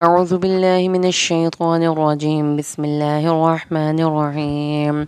أعوذ بالله من الشيطان الرجيم. بسم الله الرحمن الرحيم.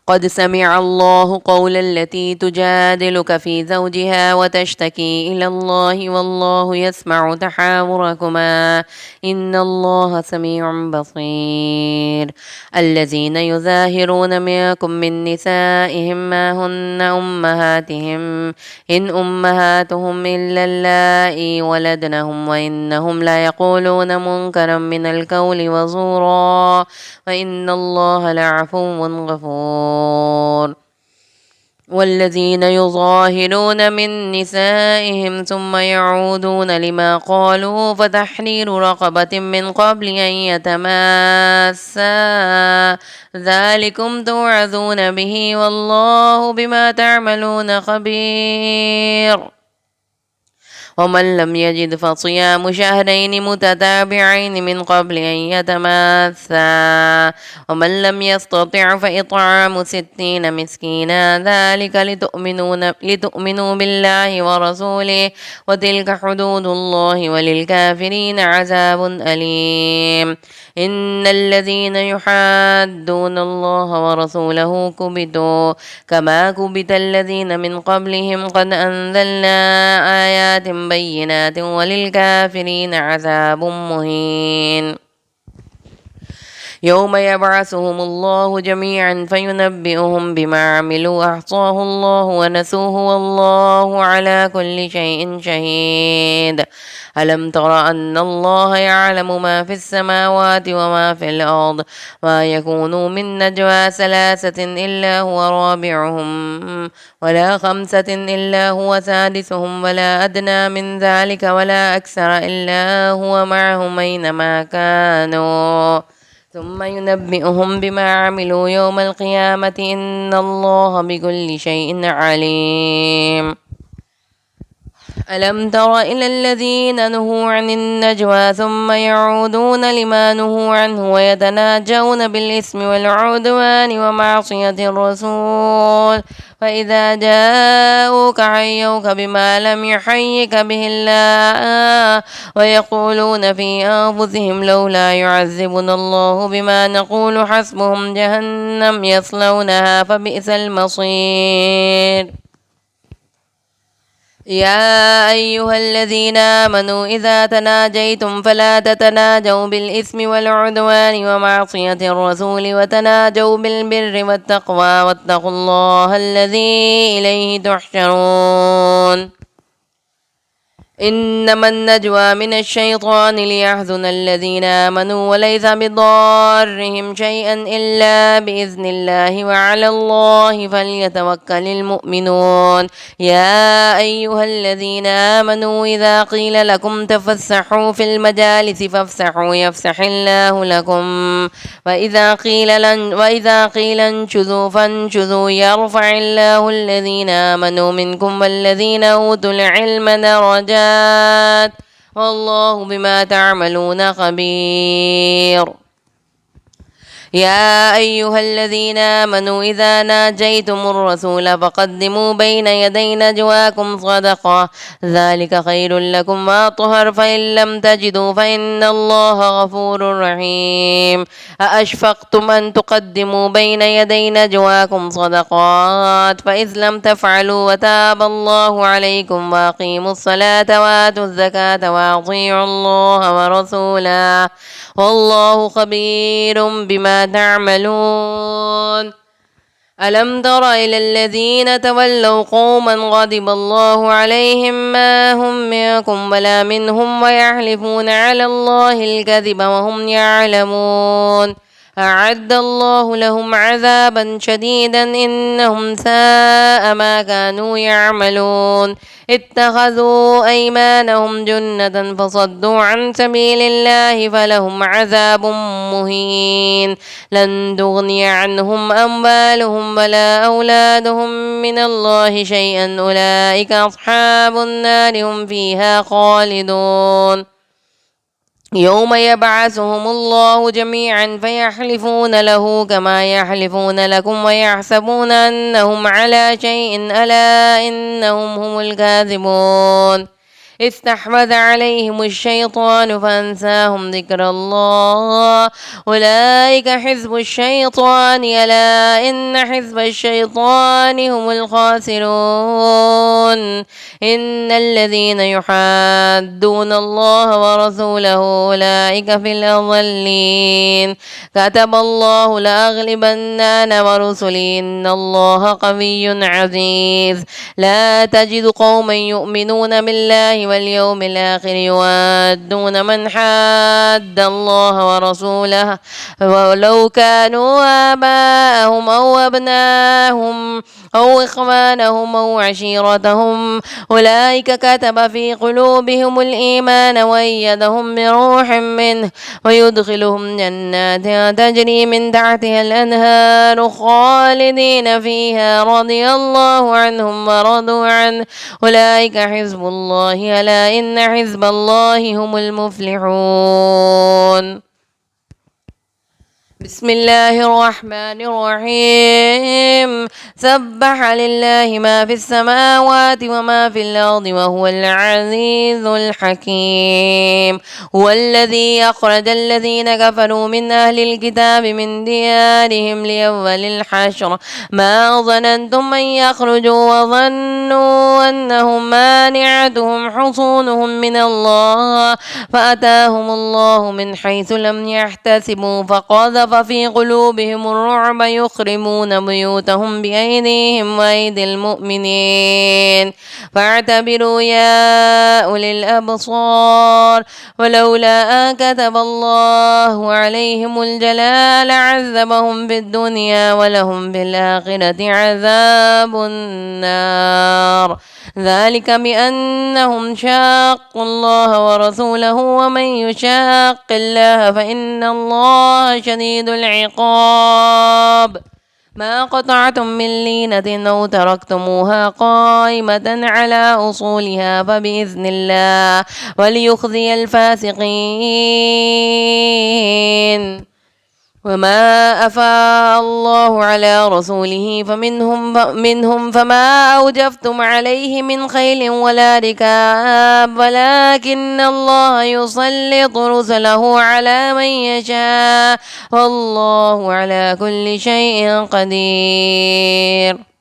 قد سمع الله قول التي تجادلك في زوجها وتشتكي إلى الله والله يسمع تحاوركما إن الله سميع بصير. الذين يظاهرون منكم من نسائهم ما هن أمهاتهم إن أمهاتهم إلا اللائي ولدنهم وإنهم ليقولون منكرا من القول وزورا وإن الله لعفو غفور. والذين يظاهرون من نسائهم ثم يعودون لما قالوا فتحرير رقبة من قبل أن يتماسا ذلكم توعظون به والله بما تعملون خبير. ومن لم يجد فصيام شهرين متتابعين من قبل أن يتماسا ومن لم يستطع فإطعام 60 مسكينا ذلك لتؤمنوا بالله ورسوله وتلك حدود الله وللكافرين عذاب أليم. إن الذين يحادون الله ورسوله كبتوا كما كبت الذين من قبلهم قد أنزلنا آيات بينات وللكافرين عذاب مهين. يوم يبعثهم الله جميعا فينبئهم بما عملوا أحصاه الله ونسوه والله على كل شيء شهيد. ألم تر أن الله يعلم ما في السماوات وما في الأرض ما يكون من نجوى ثلاثة إلا هو رابعهم ولا خمسة إلا هو سادسهم ولا أدنى من ذلك ولا أكثر إلا هو معهم أينما كانوا ثم ينبئهم بما عملوا يوم القيامة إن الله بكل شيء عليم. ألم تر إلى الذين نهوا عن النجوى ثم يعودون لما نهوا عنه ويتناجون بالإثم والعدوان ومعصية الرسول فإذا جاءوك حيوك بما لم يحيك به الله ويقولون في أنفسهم لولا يعذبنا الله بما نقول حسبهم جهنم يصلونها فبئس المصير. يا أيها الذين آمنوا إذا تناجيتم فلا تتناجوا بالإثم والعدوان ومعصية الرسول وتناجوا بالبر والتقوى واتقوا الله الذي إليه تحشرون. إنما النجوى من الشيطان ليحزن الذين آمنوا وليس بضارهم شيئا إلا بإذن الله وعلى الله فليتوكل المؤمنون. يا أيها الذين آمنوا إذا قيل لكم تفسحوا في المجالس فافسحوا يفسح الله لكم وإذا قيل انشزوا فانشزوا يرفع الله الذين آمنوا منكم والذين أوتوا العلم درجات والله بما تعملون خبير. يا أيها الذين آمنوا إذا ناجيتم الرسول فقدموا بين يدي نجواكم صدقة ذلك خير لكم وأطهر فإن لم تجدوا فإن الله غفور رحيم. أأشفقتم أن تقدموا بين يدي نجواكم صدقات فإذ لم تفعلوا وتاب الله عليكم وأقيموا الصلاة وآتوا الزكاة وأطيعوا الله ورسوله والله خبير بما تعملون. ألم تر إلى الذين تولوا قوما غضب الله عليهم ما هم منكم ولا منهم ويحلفون على الله الكذب وهم يعلمون أعد الله لهم عذابا شديدا إنهم ساء ما كانوا يعملون. اتخذوا أيمانهم جنة فصدوا عن سبيل الله فلهم عذاب مهين لن تغني عنهم أموالهم ولا أولادهم من الله شيئا أولئك أصحاب النار هم فيها خالدون. يوم يبعثهم الله جميعا فيحلفون له كما يحلفون لكم ويحسبون أنهم على شيء ألا إنهم هم الكاذبون. استحوذ عليهم الشيطان فأنساهم ذكر الله أولئك حزب الشيطان ألا إن حزب الشيطان هم الخاسرون إن الذين يحادون الله ورسوله أولئك في الأضلين كتب الله لأغلبن أنا ورسلي إن الله قوي عزيز لا تجد قوما يؤمنون بالله واليوم الآخر يوادون من حاد الله ورسوله ولو كانوا آباءهم أو أبناءهم أو إخوانهم أو عشيرتهم أولئك كتب في قلوبهم الإيمان وأيدهم بروح منه ويدخلهم جنات تجري من تحتها الأنهار خالدين فيها رضي الله عنهم ورضوا عنه أولئك حزب الله ألا إن حزب الله هم المفلحون بسم الله الرحمن الرحيم سبح لله ما في السماوات وما في الأرض وهو العزيز الحكيم هو الذي أخرج الذين كفروا من أهل الكتاب من ديارهم لأول الحشر ما ظننتم أن يخرجوا وظنوا أنهم مانعتهم حصونهم من الله فأتاهم الله من حيث لم يحتسبوا فقذف في قلوبهم الرعب يخربون بيوتهم بأيديهم وأيدي المؤمنين فاعتبروا يا أولي الأبصار ولولا أن كتب الله عليهم الجلال عذبهم في الدنيا ولهم في الآخرة عذاب النار ذلك بأنهم شاقوا الله ورسوله ومن يشاق الله فإن الله شديد العقاب ما قطعتم من لينة أو تركتموها قائمة على أصولها فبإذن الله وليخزي الفاسقين وما أفاء الله على رسوله فمنهم فما أوجفتم عليه من خيل ولا ركاب ولكن الله يسلط رسله على من يشاء والله على كل شيء قدير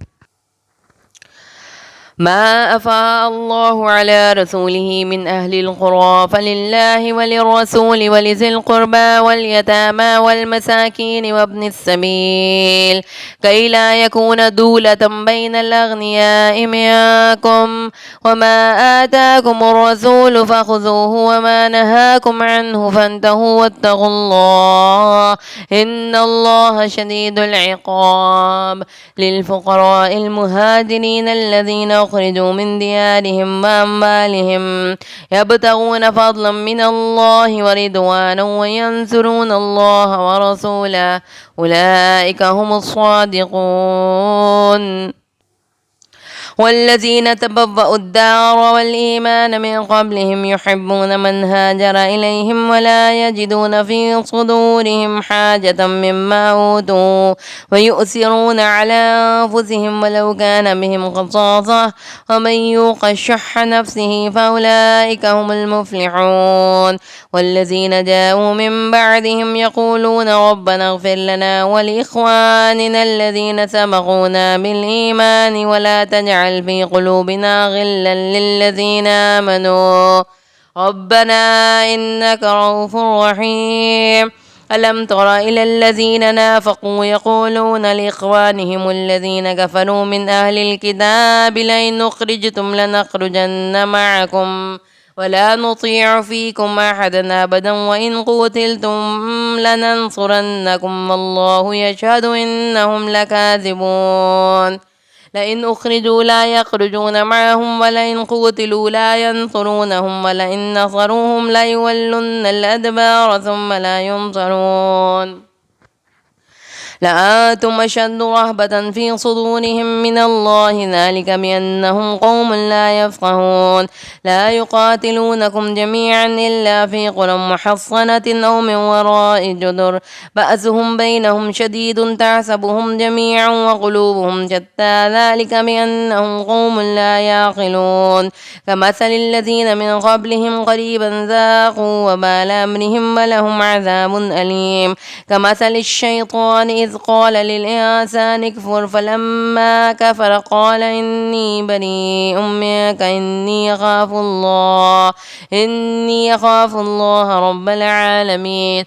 ما أفاء الله على رسوله من أهل القرى فلله وللرسول ولذي القربى واليتامى والمساكين وابن السبيل كي لا يكون دولة بين الأغنياء منكم وما آتاكم الرسول فخذوه وما نهاكم عنه فانتهوا واتقوا الله إن الله شديد العقاب للفقراء المهاجرين الذين أخرجوا من ديارهم وأموالهم يبتغون فضلا من الله ورضوانا وينصرون الله ورسوله أولئك هم الصادقون والذين تبوأوا الدار والإيمان من قبلهم يحبون من هاجر إليهم ولا يجدون في صدورهم حاجة مما أوتوا ويؤثرون على أنفسهم ولو كان بهم خصاصة ومن يوق شح نفسه فأولئك هم المفلحون والذين جاءوا من بعدهم يقولون ربنا اغفر لنا ولإخواننا الذين سبقونا بالإيمان ولا تجعل في قلوبنا غلا للذين آمنوا ربنا إنك رؤوف رحيم ألم تر إلى الذين نافقوا يقولون لإخوانهم الذين كفروا من أهل الكتاب لئن أخرجتم لنخرجن معكم ولا نطيع فيكم أحدا أبدا وإن قتلتم لننصرنكم والله يشهد إنهم لكاذبون لئن أخرجوا لا يخرجون معهم ولئن قتلوا لا ينصرونهم ولئن نصروهم ليولن الأدبار ثم لا ينصرون لأنتم أشد رهبة في صدورهم من الله ذلك بأنهم قوم لا يفقهون لا يقاتلونكم جميعا إلا في قرى محصنة أو من وراء جدر بأسهم بينهم شديد تحسبهم جميعا وقلوبهم شتى ذلك بأنهم قوم لا يعقلون كمثل الذين من قبلهم قريبا ذاقوا وبال أمرهم ولهم عذاب أليم كمثل الشيطان إذ قال للإنسان اكفر فلما كفر قال إني بريء منك إني أخاف الله رب العالمين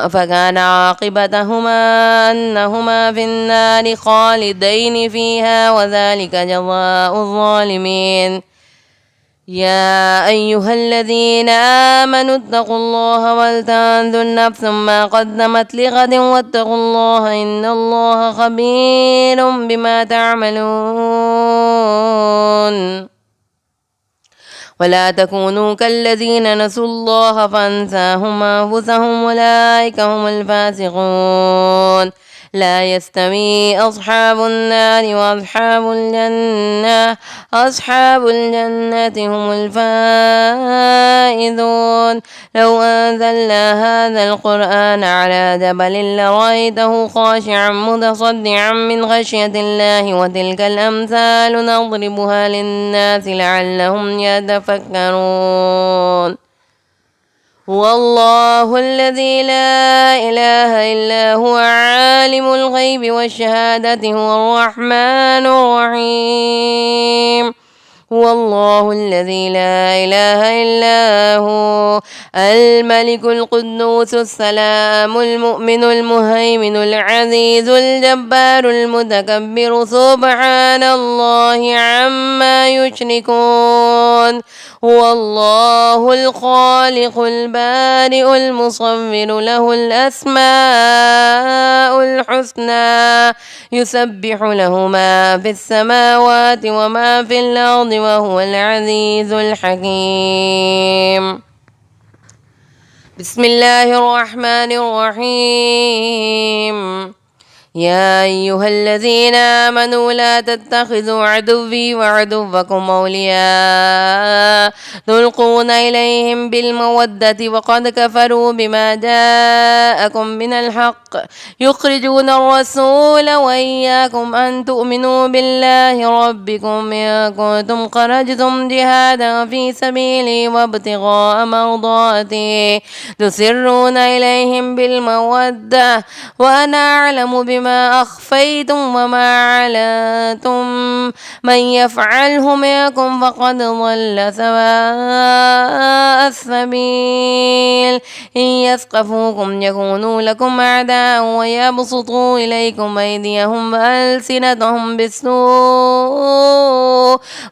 فكان عاقبتهما أنهما في النار خالدين فيها وذلك جزاء الظالمين يا أيها الذين آمنوا اتقوا الله ولتنظر نفس ما قدمت لغد واتقوا الله إن الله خبير بما تعملون ولا تكونوا كالذين نسوا الله فأنساهم أنفسهم أولئك هم الفاسقون لا يستوي أصحاب النار وأصحاب الجنة أصحاب الجنة هم الفائزون لو أنزلنا هذا القرآن على جبل لرأيته خاشعا متصدعا من خشية الله وتلك الأمثال نضربها للناس لعلهم يتفكرون والله الذي لا إله إلا هو عالم الغيب والشهادة هو الرحمن الرحيم هو الله الذي لا إله إلا هو الملك القدوس السلام المؤمن المهيمن العزيز الجبار المتكبر سبحان الله عما يشركون هو الله الخالق البارئ المصور له الأسماء الحسنى يسبح له ما في السماوات وما في الأرض وهو العزيز الحكيم بسم الله الرحمن الرحيم يا أيها الذين آمنوا لا تتخذوا عدوي وعدوكم أولياء تلقون إليهم بالمودة وقد كفروا بما جاءكم من الحق يخرجون الرسول وإياكم أن تؤمنوا بالله ربكم إن كنتم خرجتم جهادا في سبيلي وابتغاء مرضاتي تسرون إليهم بالمودة وأنا أعلم بما أخفيتم وما أعلنتم من يفعله منكم فقد ضل سواء السبيل إن يثقفوكم يكونوا لكم أعداء ويبسطوا إليكم أيديهم وألسنتهم بالسوء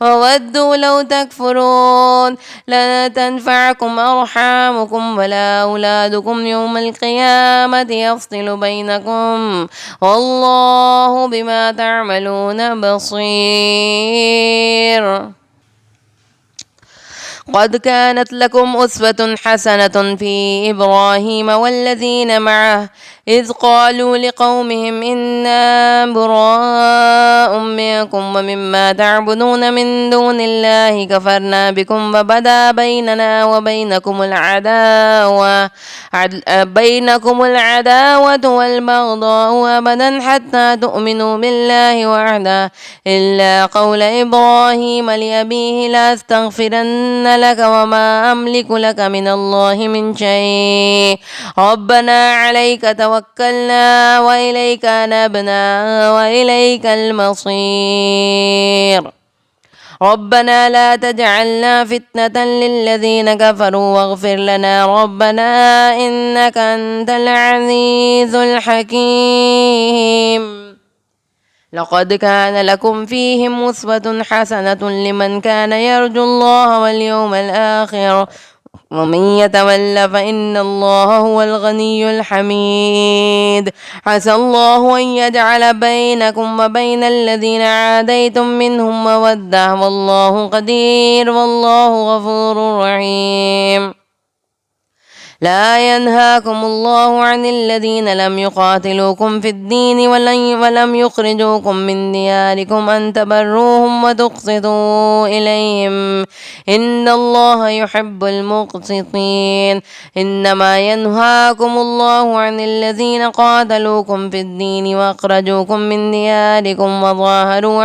وودوا لو تكفرون لا تنفعكم أرحامكم ولا أولادكم يوم القيامة يفصل بينكم والله بما تعملون بصير قد كانت لكم أسوة حسنة في إبراهيم والذين معه إذ قالوا لقومهم إنا براء منكم ومما تعبدون من دون الله كفرنا بكم وبدا بيننا وبينكم العداوة والبغضاء أبدا حتى تؤمنوا بالله وحده إلا قول إبراهيم لأبيه لأستغفرن لك وما أملك لك من الله من شيء ربنا عليك توكلنا وإليك أنبنا وإليك المصير ربنا لا تجعلنا فتنة للذين كفروا واغفر لنا ربنا إنك أنت العزيز الحكيم لقد كان لكم فيهم أسوة حسنة لمن كان يرجو الله واليوم الآخر ومن يتول فإن الله هو الغني الحميد عسى الله أن يجعل بينكم وبين الذين عاديتم منهم مودة والله قدير والله غفور رحيم لا ينهاكم الله عن الذين لم يقاتلوكم في الدين ولم يخرجوكم من دياركم أن تبروهم وتقسطوا إليهم إن الله يحب المقسطين إنما ينهاكم الله عن الذين قاتلوكم في الدين وأخرجوكم من دياركم وظاهروا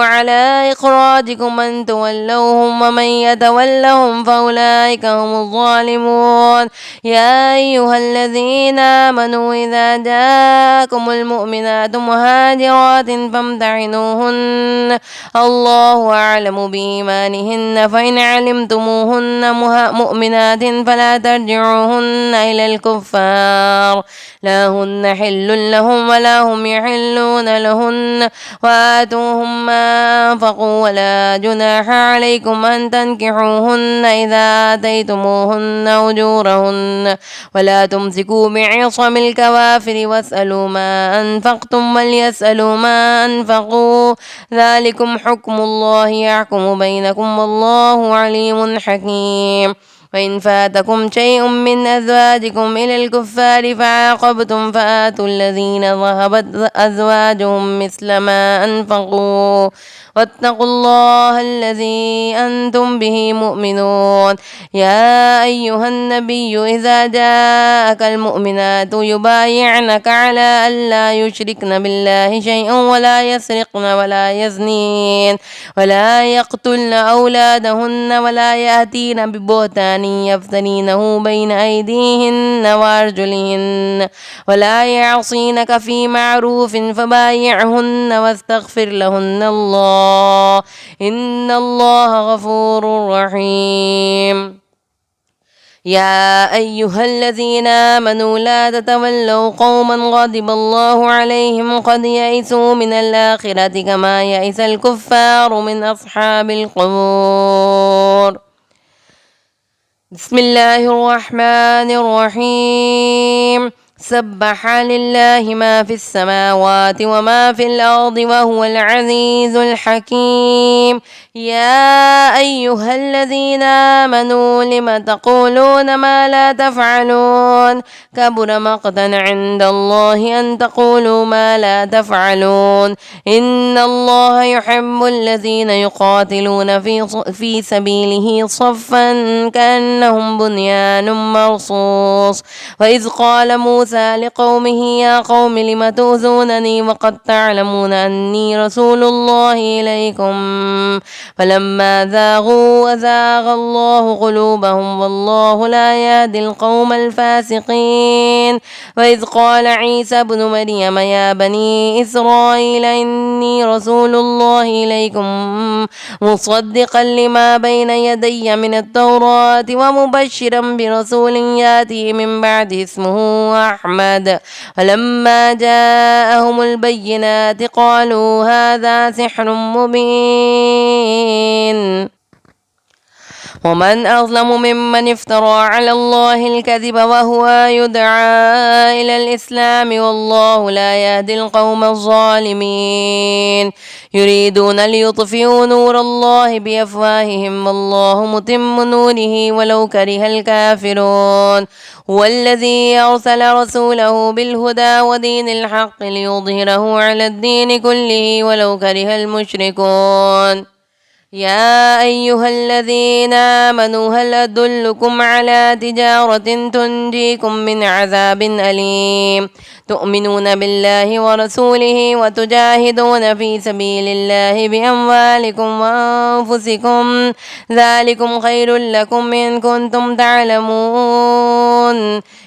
على إخراجكم أن تولوهم ومن يتولهم فأولئك هم الظالمون يا أيها الذين آمنوا إذا جاءكم المؤمنات مهاجرات فامتحنوهن الله أعلم بإيمانهن فإن علمتموهن مؤمنات فلا ترجعوهن إلى الكفار لا هن حل لهم ولا هم يحلون لهن وآتوهم ما أنفقوا ولا جناح عليكم أن تنكحوهن إذا آتيتموهن أجورهن ولا تمسكوا بعصم الكوافر واسألوا ما أنفقتم وليسألوا ما أنفقوا ذلكم حكم الله يحكم بينكم والله عليم حكيم وإن فاتكم شيء من أزواجكم إلى الكفار فعاقبتم فآتوا الذين ذهبت أزواجهم مثل ما أنفقوا واتقوا الله الذي أنتم به مؤمنون يا أيها النبي إذا جاءك المؤمنات يبايعنك على ألا يشركن بالله شيئا ولا يسرقن ولا يزنين ولا يقتلن أولادهن ولا يأتين ببهتان يفترينه بين أيديهن وأرجلهن ولا يعصينك في معروف فبايعهن واستغفر لهن الله إن الله غفور رحيم يا أيها الذين آمنوا لا تتولوا قوما غضب الله عليهم قد يئسوا من الآخرة كما يئس الكفار من أصحاب القبور بسم الله الرحمن الرحيم سبح لله ما في السماوات وما في الأرض وهو العزيز الحكيم يا أيها الذين آمنوا لم تقولون ما لا تفعلون كبر مقتا عند الله أن تقولوا ما لا تفعلون إن الله يحب الذين يقاتلون في سبيله صفا كأنهم بنيان مرصوص وإذ قال موسى لقومه يا قوم لم تؤذونني وقد تعلمون أني رسول الله إليكم فلما زاغوا أزاغ الله قلوبهم والله لا يهدي القوم الفاسقين وإذ قال عيسى ابن مريم يا بني إسرائيل إني رسول الله إليكم مصدقا لما بين يدي من التوراة ومبشرا برسول يأتي من بعد اسمه أحمد فلما جاءهم البينات قالوا هذا سحر مبين ومن أظلم ممن افترى على الله الكذب وهو يدعى إلى الإسلام والله لا يهدي القوم الظالمين يريدون ليطفئوا نور الله بأفواههم والله متم نوره ولو كره الكافرون هو الذي أرسل رسوله بالهدى ودين الحق ليظهره على الدين كله ولو كره المشركون يا أيها الذين آمنوا هل أدلكم على تجارة تنجيكم من عذاب أليم تؤمنون بالله ورسوله وتجاهدون في سبيل الله بأموالكم وأنفسكم ذلكم خير لكم إن كنتم تعلمون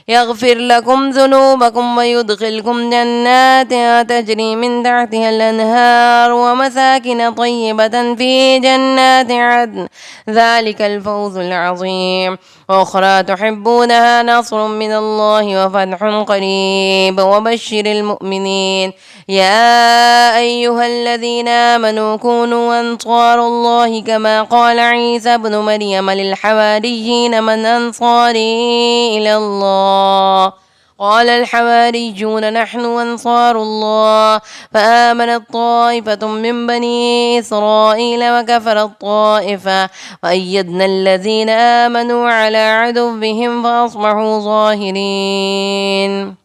يغفر لكم ذنوبكم ويدخلكم جنات تجري من تحتها الأنهار ومساكن طيبة في جنات عدن ذلك الفوز العظيم وأخرى تحبونها نصر من الله وفتح قريب وبشر المؤمنين يا أيها الذين آمنوا كونوا أنصار الله كما قال عيسى ابن مريم للحواريين من أنصاري إلى الله قال الحواريون نحن أنصار الله فآمنت طائفة من بني إسرائيل وكفرت طائفة وأيدنا الذين آمنوا على عدوهم فأصبحوا ظاهرين.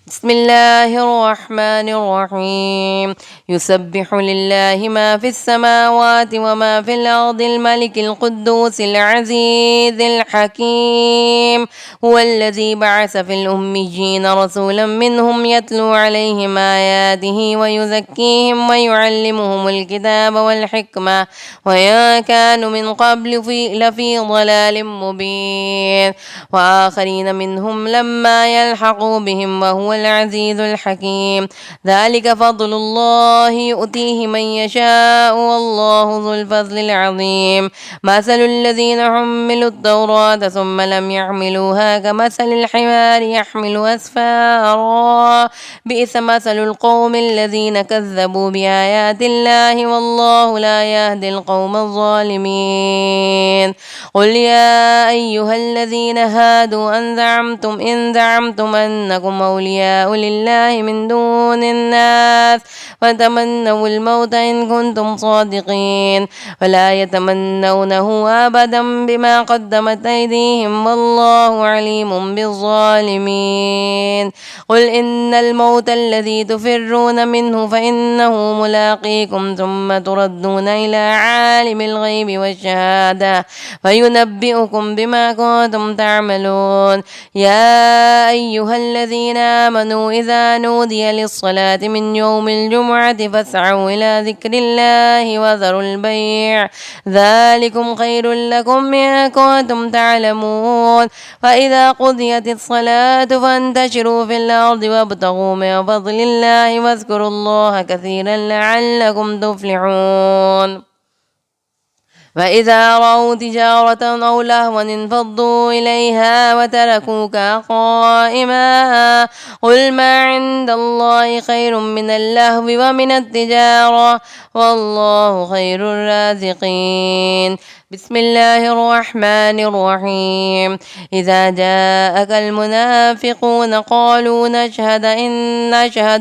بسم الله الرحمن الرحيم يسبح لله ما في السماوات وما في الأرض الملك القدوس العزيز الحكيم هو الذي بعث في الأميين رسولا منهم يتلو عليهم آياته ويزكيهم ويعلمهم الكتاب والحكمة وإن كانوا من قبل لفي ضلال مبين وآخرين منهم لما يلحقوا بهم وهو العزيز الحكيم ذلك فضل الله يؤتيه من يشاء والله ذو الفضل العظيم مثل الذين حملوا التوراة ثم لم يحملوها كمثل الحمار يحمل أسفارا بئس مثل القوم الذين كذبوا بآيات الله والله لا يهدي القوم الظالمين. قل يا أيها الذين هادوا إن زعمتم أنكم أولياء لله من دون الناس فتمنوا الموت إن كنتم صادقين ولا يتمنونه أبدا بما قدمت أيديهم والله عليم بالظالمين. قل إن الموت الذي تفرون منه فإنه ملاقيكم ثم تردون إلى عالم الغيب والشهادة فينبئكم بما كنتم تعملون. يا أيها الذين آمنوا إذا نودي للصلاة من يوم الجمعة فاسعوا إلى ذكر الله وذروا البيع ذلكم خير لكم إن كنتم تعلمون. فإذا قضيت الصلاة فانتشروا في الأرض وابتغوا من فضل الله واذكروا الله كثيرا لعلكم تفلحون. فإذا رأوا تجارة أو لهوا انفضوا إليها وتركوك قائما قل ما عند الله خير من اللهو ومن التجارة والله خير الرازقين. بسم الله الرحمن الرحيم إذا جاءك المنافقون قالوا نشهد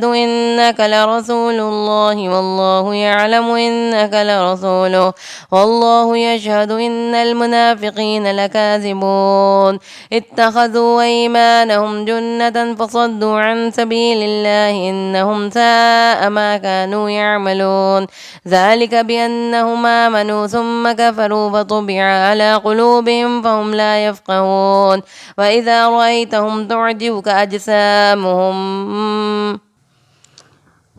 إنك لرسول الله والله يعلم إنك لرسوله والله يشهد إن المنافقين لكاذبون. اتخذوا أيمانهم جنة فصدوا عن سبيل الله إنهم ساء ما كانوا يعملون ذلك بأنهم آمنوا ثم كفروا فطبع على قلوبهم فهم لا يفقهون. وإذا رأيتهم تعجبك أجسامهم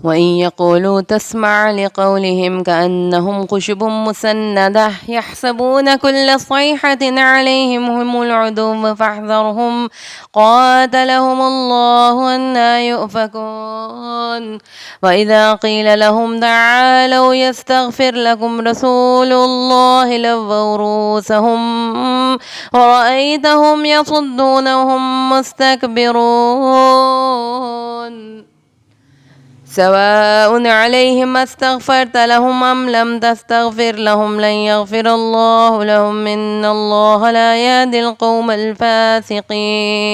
وإن يقولوا تسمع لقولهم كأنهم خشب مسندة يحسبون كل صيحة عليهم هم العدو فاحذرهم قاتلهم الله أنى يؤفكون. وإذا قيل لهم تعالوا يستغفر لكم رسول الله لووا رؤوسهم ورأيتهم يصدون وهم مستكبرون. سواء عليهم استغفرت لهم أم لم تستغفر لهم لن يغفر الله لهم إن الله لا يهدي القوم الفاسقين.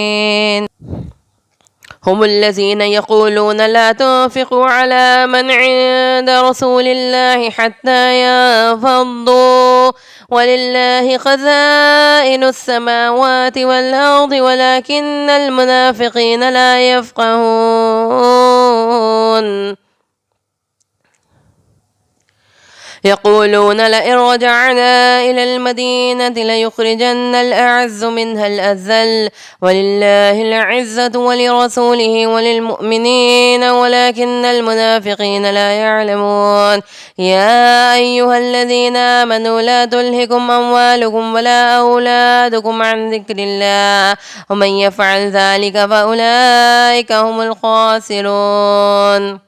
هم الذين يقولون لا تنفقوا على من عند رسول الله حتى ينفضوا ولله خزائن السماوات والأرض ولكن المنافقين لا يفقهون. يقولون لئن رجعنا إلى المدينة ليخرجن الأعز منها الأذل ولله العزة ولرسوله وللمؤمنين ولكن المنافقين لا يعلمون. يا أيها الذين آمنوا لا تلهكم أموالكم ولا أولادكم عن ذكر الله ومن يفعل ذلك فأولئك هم الخاسرون.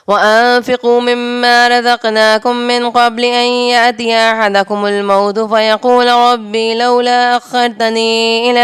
وأنفقوا مما رزقناكم من قبل أن يأتي أحدكم الموت فيقول ربي لولا أخرتني إلى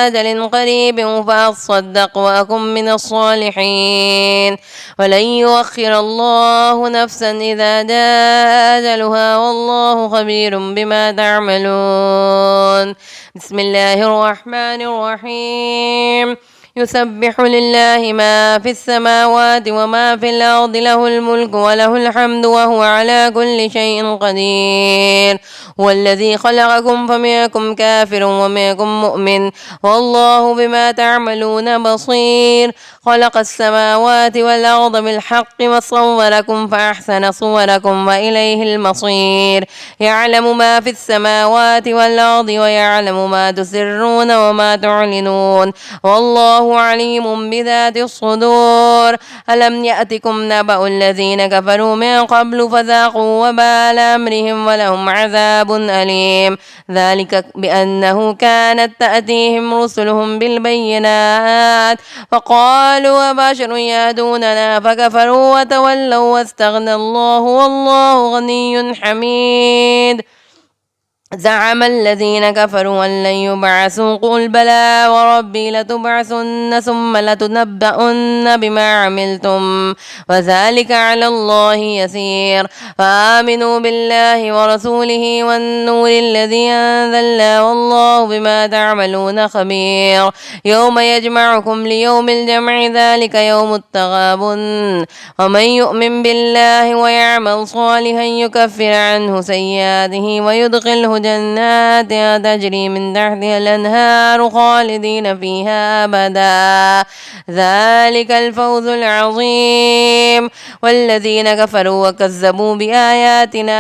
أجل قريب فأصدق وأكن من الصالحين ولن يؤخر الله نفسا إذا جاء أجلها والله خبير بما تعملون. بسم الله الرحمن الرحيم. يسبح لله ما في السماوات وما في الأرض له الملك وله الحمد وهو على كل شيء قدير. هو الذي خلقكم فمنكم كافر ومنكم مؤمن والله بما تعملون بصير. خلق السماوات والأرض بالحق وصوركم فأحسن صوركم وإليه المصير. يعلم ما في السماوات والأرض ويعلم ما تسرون وما تعلنون والله عليم بذات الصدور. ألم يأتكم نبأ الذين كفروا من قبل فذاقوا وبال أمرهم ولهم عذاب أليم. ذلك بأنه كانت تأتيهم رسلهم بالبينات فقالوا أبشر يهدوننا فكفروا وتولوا واستغنى الله والله غني حميد. زعم الذين كفروا أن لن يبعثوا قل بلى وربي لتبعثن ثم لتنبؤن بما عملتم وذلك على الله يسير. فآمنوا بالله ورسوله والنور الذي أنزلنا والله بما تعملون خبير. يوم يجمعكم ليوم الجمع ذلك يوم التغابن. ومن يؤمن بالله ويعمل صالحا يكفر عنه سيئاته ويدخله جنات تجري من تحتها الأنهار خالدين فيها أبدا ذلك الفوز العظيم. والذين كفروا وكذبوا بآياتنا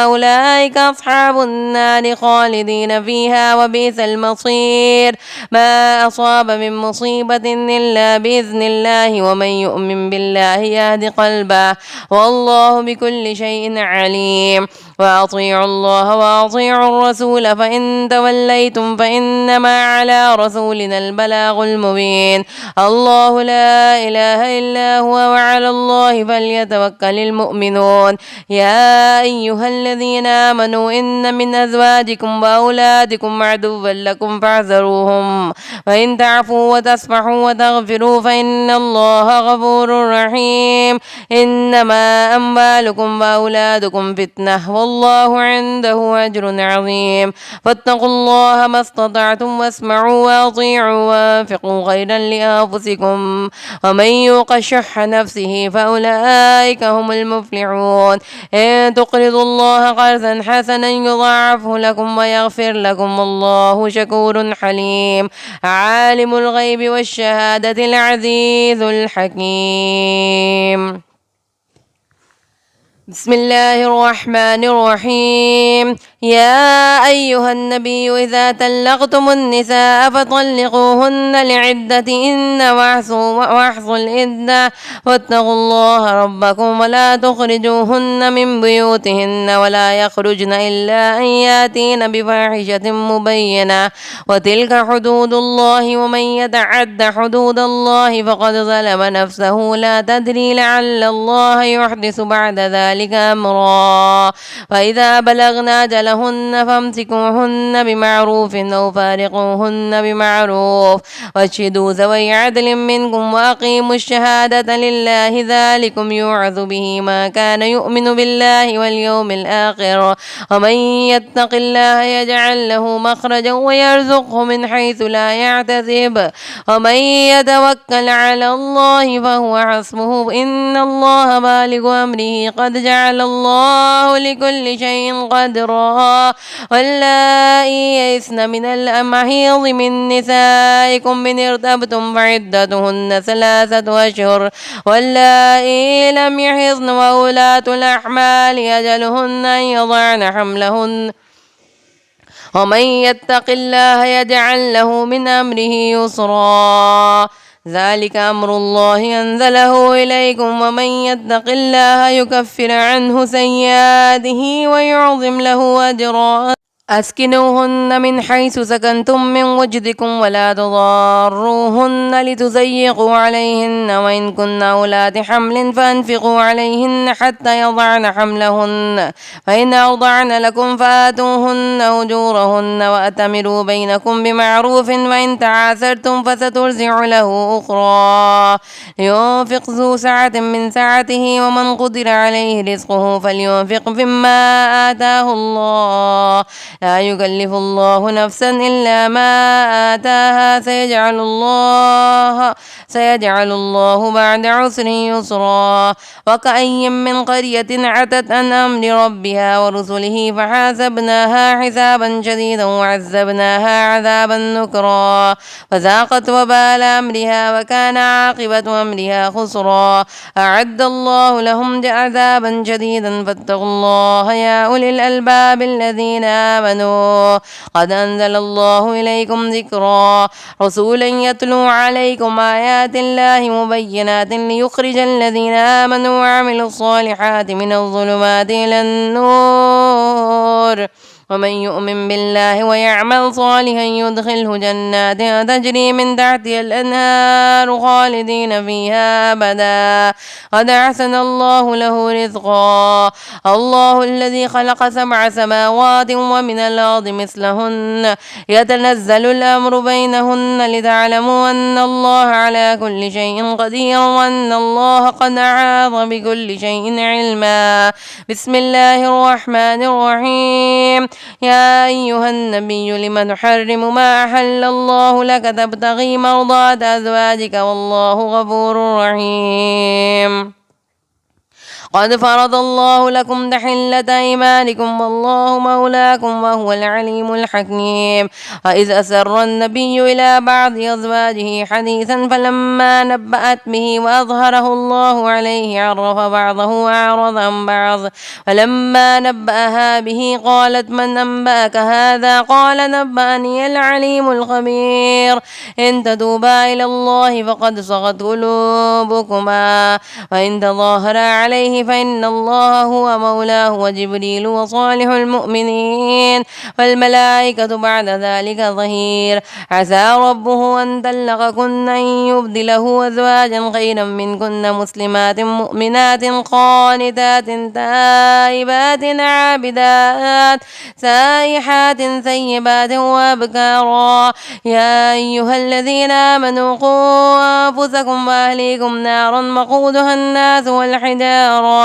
أولئك أصحاب النار خالدين فيها وبئس المصير. ما أصاب من مصيبة إلا بإذن الله ومن يؤمن بالله يهد قلبه والله بكل شيء عليم. وأطيعوا الله وأطيعوا الرسول فإن توليتم فإنما على رسولنا البلاغ المبين. الله لا إله إلا هو وعلى الله فليتوكل المؤمنون. يا أيها الذين آمنوا إن من أزواجكم وأولادكم عدوا لكم فاحذروهم وإن تعفوا وتصفحوا وتغفروا فإن الله غفور رحيم. إنما أموالكم وأولادكم فتنة والله عنده أجر عظيم. فاتقوا الله ما استطعتم واسمعوا وأطيعوا وانفقوا خيرا لأنفسكم ومن يوق شح نفسه فأولئك هم المفلحون. إن تقرضوا الله قرضا حسنا يضاعفه لكم ويغفر لكم والله شكور حليم. عالم الغيب والشهادة العزيز الحكيم. بسم الله الرحمن الرحيم. يا أيها النبي إذا طلقتم النساء فطلقوهن لعدتهن واحصوا العدة واتقوا الله ربكم ولا تخرجوهن من بيوتهن ولا يخرجن إلا أن يأتين بفاحشة مبينة وتلك حدود الله ومن يتعد حدود الله فقد ظلم نفسه لا تدري لعل الله يحدث بعد ذلك أمرا. فإذا بلغن أجلهن فامسكوهن بمعروف أو فارقوهن بمعروف واشهدوا ذوي عدل منكم وأقيموا الشهادة لله ذلكم يوعظ به ما كان يؤمن بالله واليوم الآخر ومن يتق الله يجعل له مخرجا ويرزقه من حيث لا يحتسب ومن يتوكل على الله فهو حسبه إن الله بالغ أمره قد جعل الله لكل شيء قدرا. واللائي يئسن من المحيض من نسائكم إن ارتبتم فعدتهن 3 أشهر واللائي لم يحضن وأولاة الأحمال أجلهن أن يضعن حملهن ومن يتق الله يجعل له من أمره يسرا. ذلك أمر الله أنزله إليكم ومن يتق الله يكفر عنه سيئاته ويعظم له أجرا. أسكنوهن من حيث سكنتم من وجدكم ولا تضاروهن لتضيقوا عليهن وإن كن أولاد حمل فأنفقوا عليهن حتى يضعن حملهن فإن أرضعن لكم فآتوهن أجورهن وأتمروا بينكم بمعروف وإن تعاثرتم فسترضع له أخرى لينفق ذو سعة من سعته ومن قدر عليه رزقه فلينفق مما آتاه الله لا يكلف الله نفسا إلا ما آتاها سيجعل الله بعد عسر يسرا وكأي من قرية عتت عن أمر ربها ورسله فحاسبناها حسابا شديدا وعذبناها عذابا نكرا فذاقت وبال أمرها وكان عاقبة أمرها خسرا أعد الله لهم عذابا شديدا فاتقوا الله يا أولي الألباب الذين آمنوا قد أنزل الله إليكم ذكرا رسولا يتلو عليكم آيات الله مبينات ليخرج الذين آمنوا وعملوا الصالحات من الظلمات إلى النور ومن يؤمن بالله ويعمل صالحا يدخله جنات تجري من تحتها الأنهار خالدين فيها أبدا قد أحسن الله له رزقا الله الذي خلق 7 سماوات ومن الأرض مثلهن يتنزل الأمر بينهن لتعلموا أن الله على كل شيء قدير وأن الله قد أحاط بكل شيء علما بسم الله الرحمن الرحيم يا أيها النبي لم تحرم ما أحل الله لك تبتغي مرضات أزواجك والله غفور رحيم قد فرض الله لكم تحلة أيمانكم والله مولاكم وهو العليم الحكيم وإذ أسر النبي إلى بعض أزواجه حديثا فلما نبأت به وأظهره الله عليه عرف بعضه وأعرض عن بعض فلما نبأها به قالت من أنبأك هذا قال نبأني العليم الخبير إن تتوبا إلى الله فقد صغت قلوبكما وإن تظاهرا عليه فإن الله هو مولاه وجبريل وصالح المؤمنين والملائكة بعد ذلك ظهير عسى ربه أن طلقكن أن يبدله أزواجا خيرا منكن مسلمات مؤمنات قانتات تائبات عابدات سائحات ثيبات وأبكارا يا أيها الذين آمنوا قوا أنفسكم وأهليكم نارا وقودها الناس والحجارة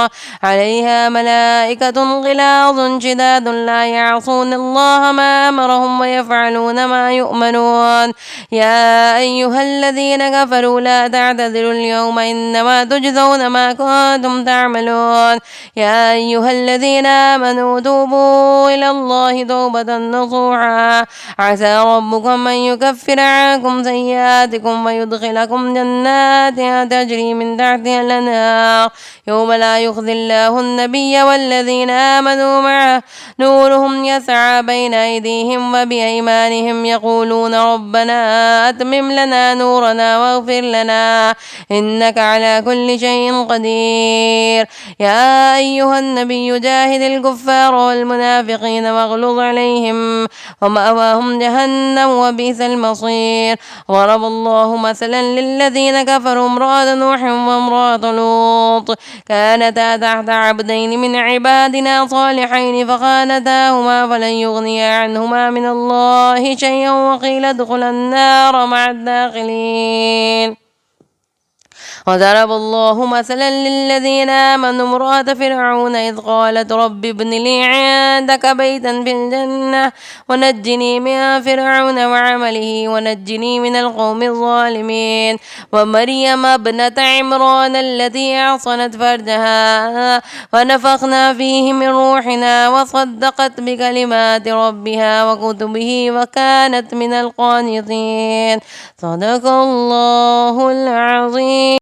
عليها ملائكة غلاظ شداد لا يعصون الله ما أمرهم ويفعلون ما يؤمنون يا أيها الذين كفروا لا تعتذروا اليوم إنما تجزون ما كنتم تعملون يا أيها الذين آمنوا توبوا إلى الله توبة نصوحا عسى ربكم أن يكفر عنكم سيئاتكم ويدخلكم جنات تجري من تحتها الأنهار يوم لا يخزي الله النبي والذين آمنوا معه نورهم يسعى بين أيديهم وبأيمانهم يقولون ربنا أتمم لنا نورنا واغفر لنا إنك على كل شيء قدير يا أيها النبي جاهد الكفار والمنافقين واغلظ عليهم ومأواهم جهنم وبئس المصير ضرب الله مثلا للذين كفروا امرأة نوح وامرأة لوط كانتا تحت عبدين من عبادنا صالحين فخانتاهما فلن يغنيا عنهما من الله شيئا وقيل ادخلا النار مع الداخلين وضرب الله مثلا للذين آمنوا امرأة فرعون إذ قالت رب ابن لي عندك بيتا في الجنة ونجني من فرعون وعمله ونجني من القوم الظالمين ومريم ابنة عمران التي أحصنت فرجها ونفخنا فيه من روحنا وصدقت بكلمات ربها وكتبه وكانت من القانتين صدق الله العظيم.